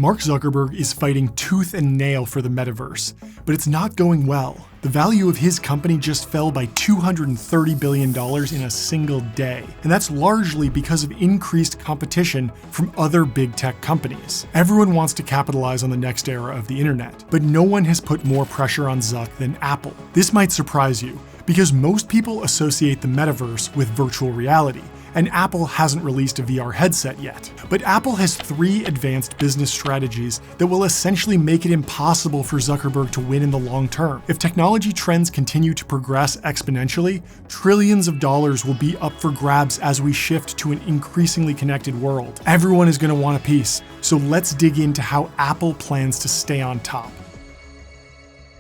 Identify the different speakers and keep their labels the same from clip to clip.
Speaker 1: Mark Zuckerberg is fighting tooth and nail for the metaverse, but it's not going well. The value of his company just fell by $230 billion in a single day, and that's largely because of increased competition from other big tech companies. Everyone wants to capitalize on the next era of the internet, but no one has put more pressure on Zuck than Apple. This might surprise you, because most people associate the metaverse with virtual reality, and Apple hasn't released a VR headset yet. But Apple has 3 advanced business strategies that will essentially make it impossible for Zuckerberg to win in the long term. If technology trends continue to progress exponentially, trillions of dollars will be up for grabs as we shift to an increasingly connected world. Everyone is going to want a piece, so let's dig into how Apple plans to stay on top.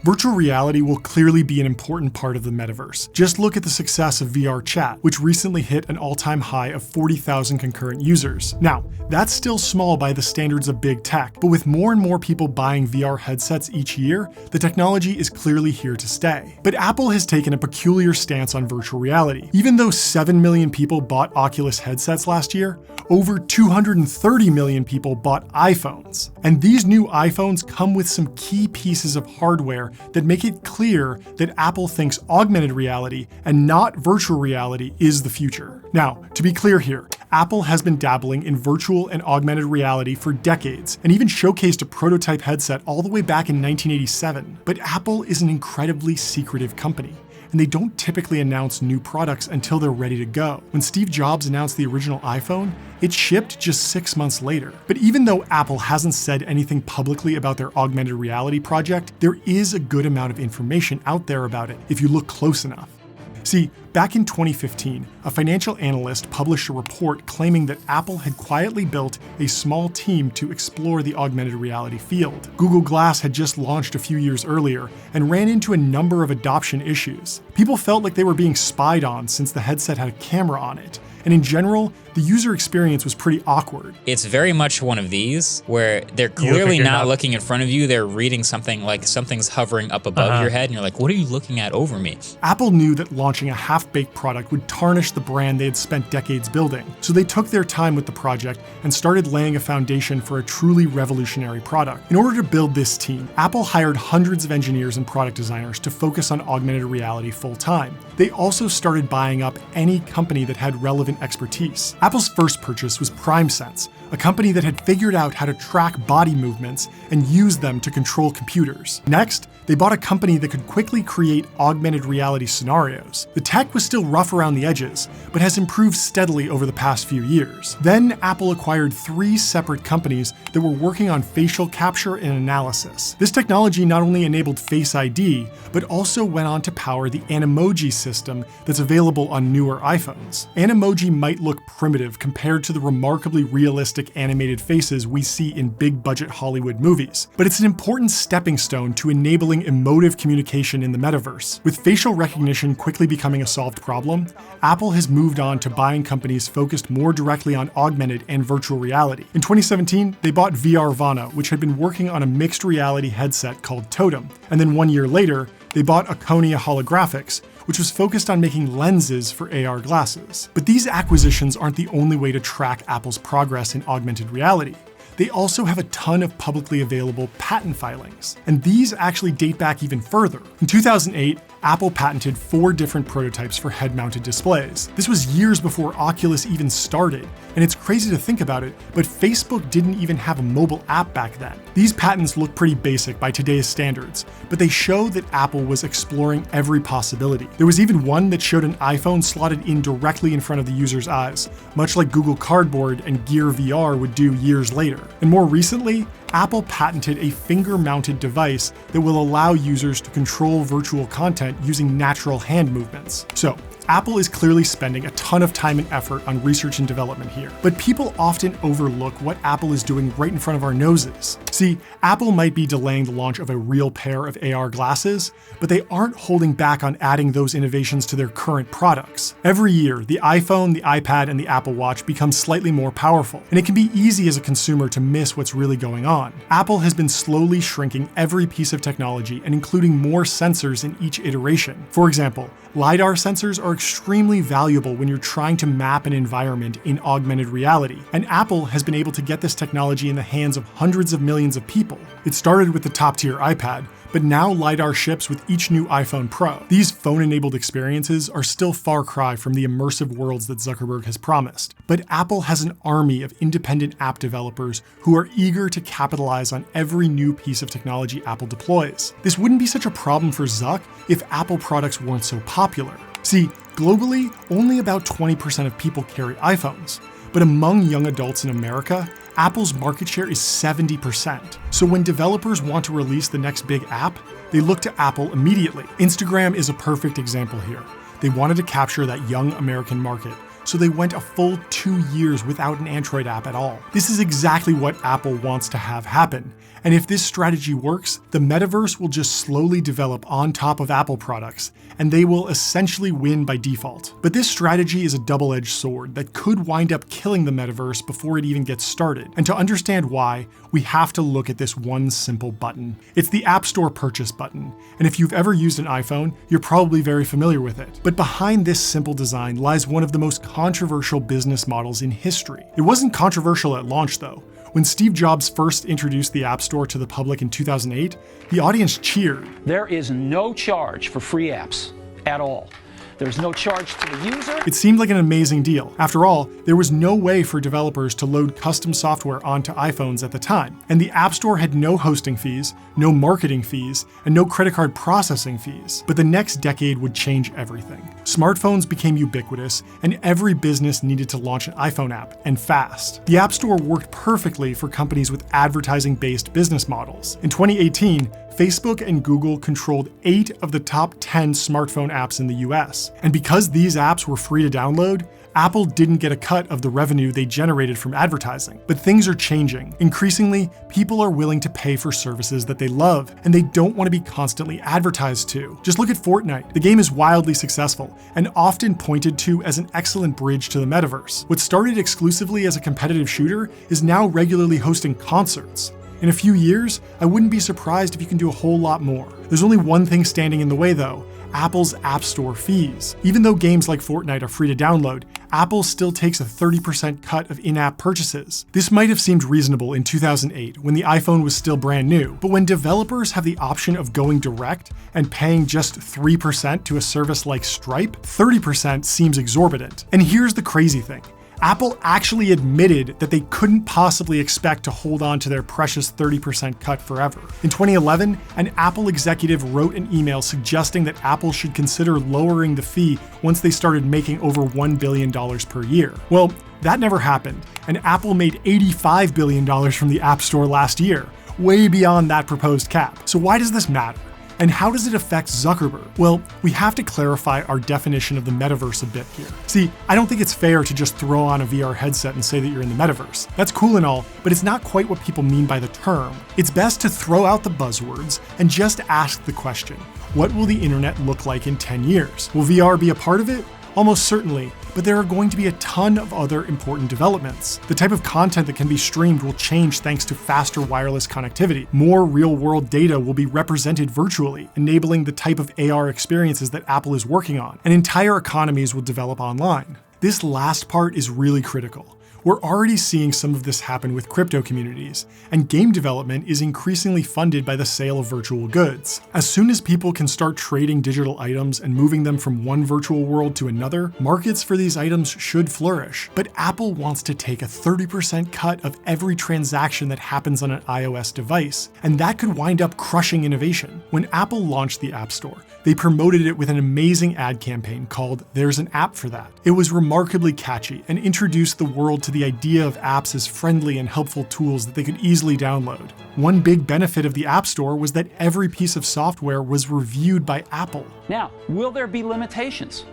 Speaker 1: Virtual reality will clearly be an important part of the metaverse. Just look at the success of VR Chat, which recently hit an all-time high of 40,000 concurrent users. Now, that's still small by the standards of big tech, but with more and more people buying VR headsets each year, the technology is clearly here to stay. But Apple has taken a peculiar stance on virtual reality. Even though 7 million people bought Oculus headsets last year, over 230 million people bought iPhones. And these new iPhones come with some key pieces of hardware that make it clear that Apple thinks augmented reality and not virtual reality is the future. Now, to be clear here, Apple has been dabbling in virtual and augmented reality for decades, and even showcased a prototype headset all the way back in 1987. But Apple is an incredibly secretive company, and they don't typically announce new products until they're ready to go. When Steve Jobs announced the original iPhone, it shipped just 6 months later. But even though Apple hasn't said anything publicly about their augmented reality project, there is a good amount of information out there about it if you look close enough. See, back in 2015, a financial analyst published a report claiming that Apple had quietly built a small team to explore the augmented reality field. Google Glass had just launched a few years earlier and ran into a number of adoption issues. People felt like they were being spied on since the headset had a camera on it, and in general, the user experience was pretty awkward.
Speaker 2: It's very much one of these where they're clearly not looking in front of you, they're reading something like something's hovering up above your head, and you're like, what are you looking at over me?
Speaker 1: Apple knew that launching a half-baked product would tarnish the brand they had spent decades building, so they took their time with the project and started laying a foundation for a truly revolutionary product. In order to build this team, Apple hired hundreds of engineers and product designers to focus on augmented reality full-time. They also started buying up any company that had relevant expertise. Apple's first purchase was PrimeSense, a company that had figured out how to track body movements and use them to control computers. Next, they bought a company that could quickly create augmented reality scenarios. The tech was still rough around the edges, but has improved steadily over the past few years. Then Apple acquired 3 separate companies that were working on facial capture and analysis. This technology not only enabled Face ID, but also went on to power the Animoji system that's available on newer iPhones. Animoji might look primitive compared to the remarkably realistic animated faces we see in big-budget Hollywood movies, but it's an important stepping stone to enabling emotive communication in the metaverse. With facial recognition quickly becoming a solved problem, Apple has moved on to buying companies focused more directly on augmented and virtual reality. In 2017, they bought VRvana, which had been working on a mixed reality headset called Totem, and then 1 year later, they bought Aconia Holographics, which was focused on making lenses for AR glasses. But these acquisitions aren't the only way to track Apple's progress in augmented reality. They also have a ton of publicly available patent filings, and these actually date back even further. In 2008, Apple patented 4 different prototypes for head-mounted displays. This was years before Oculus even started, and it's crazy to think about it, but Facebook didn't even have a mobile app back then. These patents look pretty basic by today's standards, but they show that Apple was exploring every possibility. There was even one that showed an iPhone slotted in directly in front of the user's eyes, much like Google Cardboard and Gear VR would do years later. And more recently, Apple patented a finger-mounted device that will allow users to control virtual content using natural hand movements. So, Apple is clearly spending a ton of time and effort on research and development here, but people often overlook what Apple is doing right in front of our noses. See, Apple might be delaying the launch of a real pair of AR glasses, but they aren't holding back on adding those innovations to their current products. Every year, the iPhone, the iPad, and the Apple Watch become slightly more powerful, and it can be easy as a consumer to miss what's really going on. Apple has been slowly shrinking every piece of technology and including more sensors in each iteration. For example, LiDAR sensors are extremely valuable when you're trying to map an environment in augmented reality, and Apple has been able to get this technology in the hands of hundreds of millions of people. It started with the top-tier iPad, but now LiDAR ships with each new iPhone Pro. These phone-enabled experiences are still far cry from the immersive worlds that Zuckerberg has promised, but Apple has an army of independent app developers who are eager to capitalize on every new piece of technology Apple deploys. This wouldn't be such a problem for Zuck if Apple products weren't so popular. See, globally, only about 20% of people carry iPhones, but among young adults in America, Apple's market share is 70%. So when developers want to release the next big app, they look to Apple immediately. Instagram is a perfect example here. They wanted to capture that young American market, so they went a full 2 years without an Android app at all. This is exactly what Apple wants to have happen. And if this strategy works, the metaverse will just slowly develop on top of Apple products, and they will essentially win by default. But this strategy is a double-edged sword that could wind up killing the metaverse before it even gets started. And to understand why, we have to look at this one simple button. It's the App Store purchase button. And if you've ever used an iPhone, you're probably very familiar with it. But behind this simple design lies one of the most controversial business models in history. It wasn't controversial at launch though. When Steve Jobs first introduced the App Store to the public in 2008, the audience cheered.
Speaker 3: There is no charge for free apps at all. There's no charge to the user.
Speaker 1: It seemed like an amazing deal. After all, there was no way for developers to load custom software onto iPhones at the time. And the App Store had no hosting fees, no marketing fees, and no credit card processing fees. But the next decade would change everything. Smartphones became ubiquitous, and every business needed to launch an iPhone app, and fast. The App Store worked perfectly for companies with advertising-based business models. In 2018, Facebook and Google controlled 8 of the top 10 smartphone apps in the US. And because these apps were free to download, Apple didn't get a cut of the revenue they generated from advertising. But things are changing. Increasingly, people are willing to pay for services that they love, and they don't want to be constantly advertised to. Just look at Fortnite. The game is wildly successful, and often pointed to as an excellent bridge to the metaverse. What started exclusively as a competitive shooter is now regularly hosting concerts. In a few years, I wouldn't be surprised if you can do a whole lot more. There's only one thing standing in the way though: Apple's App Store fees. Even though games like Fortnite are free to download, Apple still takes a 30% cut of in-app purchases. This might have seemed reasonable in 2008 when the iPhone was still brand new, but when developers have the option of going direct and paying just 3% to a service like Stripe, 30% seems exorbitant. And here's the crazy thing. Apple actually admitted that they couldn't possibly expect to hold on to their precious 30% cut forever. In 2011, an Apple executive wrote an email suggesting that Apple should consider lowering the fee once they started making over $1 billion per year. Well, that never happened, and Apple made $85 billion from the App Store last year, way beyond that proposed cap. So why does this matter? And how does it affect Zuckerberg? Well, we have to clarify our definition of the metaverse a bit here. See, I don't think it's fair to just throw on a VR headset and say that you're in the metaverse. That's cool and all, but it's not quite what people mean by the term. It's best to throw out the buzzwords and just ask the question: what will the internet look like in 10 years? Will VR be a part of it? Almost certainly, but there are going to be a ton of other important developments. The type of content that can be streamed will change thanks to faster wireless connectivity. More real-world data will be represented virtually, enabling the type of AR experiences that Apple is working on, and entire economies will develop online. This last part is really critical. We're already seeing some of this happen with crypto communities, and game development is increasingly funded by the sale of virtual goods. As soon as people can start trading digital items and moving them from one virtual world to another, markets for these items should flourish. But Apple wants to take a 30% cut of every transaction that happens on an iOS device, and that could wind up crushing innovation. When Apple launched the App Store, they promoted it with an amazing ad campaign called "There's an App for That." It was remarkably catchy and introduced the world to the idea of apps as friendly and helpful tools that they could easily download. One big benefit of the App Store was that every piece of software was reviewed by Apple.
Speaker 3: Now, will there be limitations?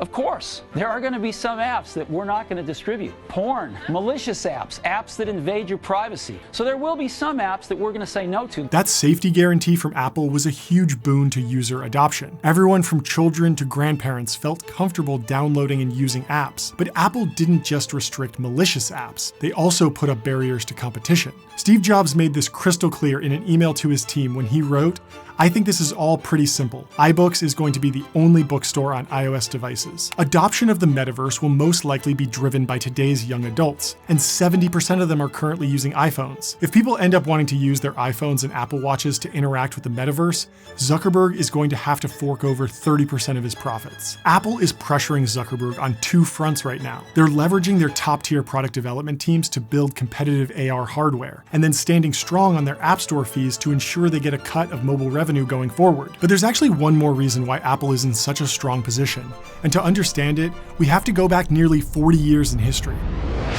Speaker 3: Of course, there are going to be some apps that we're not going to distribute. Porn, malicious apps, apps that invade your privacy. So there will be some apps that we're going to say no to.
Speaker 1: That safety guarantee from Apple was a huge boon to user adoption. Everyone from children to grandparents felt comfortable downloading and using apps. But Apple didn't just restrict malicious apps. They also put up barriers to competition. Steve Jobs made this crystal clear in an email to his team when he wrote, I think this is all pretty simple. iBooks is going to be the only bookstore on iOS devices. Adoption of the metaverse will most likely be driven by today's young adults, and 70% of them are currently using iPhones. If people end up wanting to use their iPhones and Apple Watches to interact with the metaverse, Zuckerberg is going to have to fork over 30% of his profits. Apple is pressuring Zuckerberg on two fronts right now. They're leveraging their top-tier product development teams to build competitive AR hardware, and then standing strong on their App Store fees to ensure they get a cut of mobile revenue going forward. But there's actually one more reason why Apple is in such a strong position, and to understand it, we have to go back nearly 40 years in history.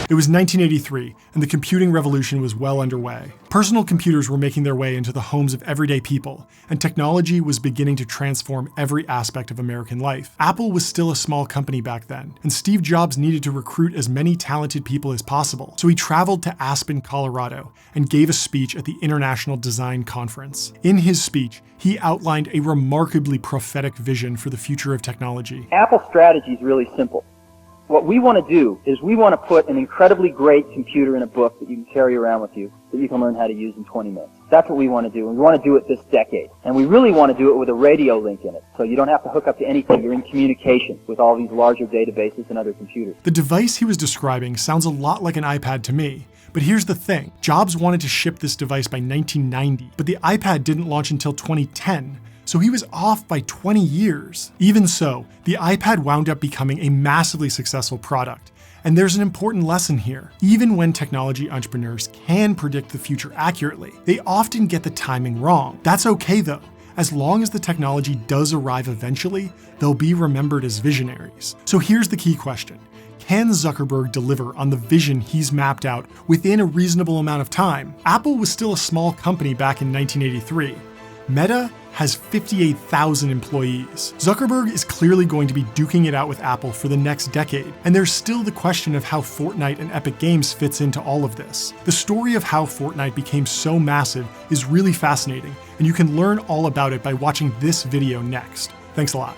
Speaker 1: It was 1983, and the computing revolution was well underway. Personal computers were making their way into the homes of everyday people, and technology was beginning to transform every aspect of American life. Apple was still a small company back then, and Steve Jobs needed to recruit as many talented people as possible, so he traveled to Aspen, Colorado, and gave a speech at the International Design Conference. In his speech, he outlined a remarkably prophetic vision for the future of technology.
Speaker 4: Apple's strategy is really simple. What we want to do is we want to put an incredibly great computer in a book that you can carry around with you, that you can learn how to use in 20 minutes. That's what we want to do, and we want to do it this decade. And we really want to do it with a radio link in it, so you don't have to hook up to anything. You're in communication with all these larger databases and other computers.
Speaker 1: The device he was describing sounds a lot like an iPad to me. But here's the thing, Jobs wanted to ship this device by 1990, but the iPad didn't launch until 2010. So he was off by 20 years. Even so, the iPad wound up becoming a massively successful product. And there's an important lesson here. Even when technology entrepreneurs can predict the future accurately, they often get the timing wrong. That's okay though. As long as the technology does arrive eventually, they'll be remembered as visionaries. So here's the key question. Can Zuckerberg deliver on the vision he's mapped out within a reasonable amount of time? Apple was still a small company back in 1983. Meta has 58,000 employees. Zuckerberg is clearly going to be duking it out with Apple for the next decade, and there's still the question of how Fortnite and Epic Games fits into all of this. The story of how Fortnite became so massive is really fascinating, and you can learn all about it by watching this video next. Thanks a lot.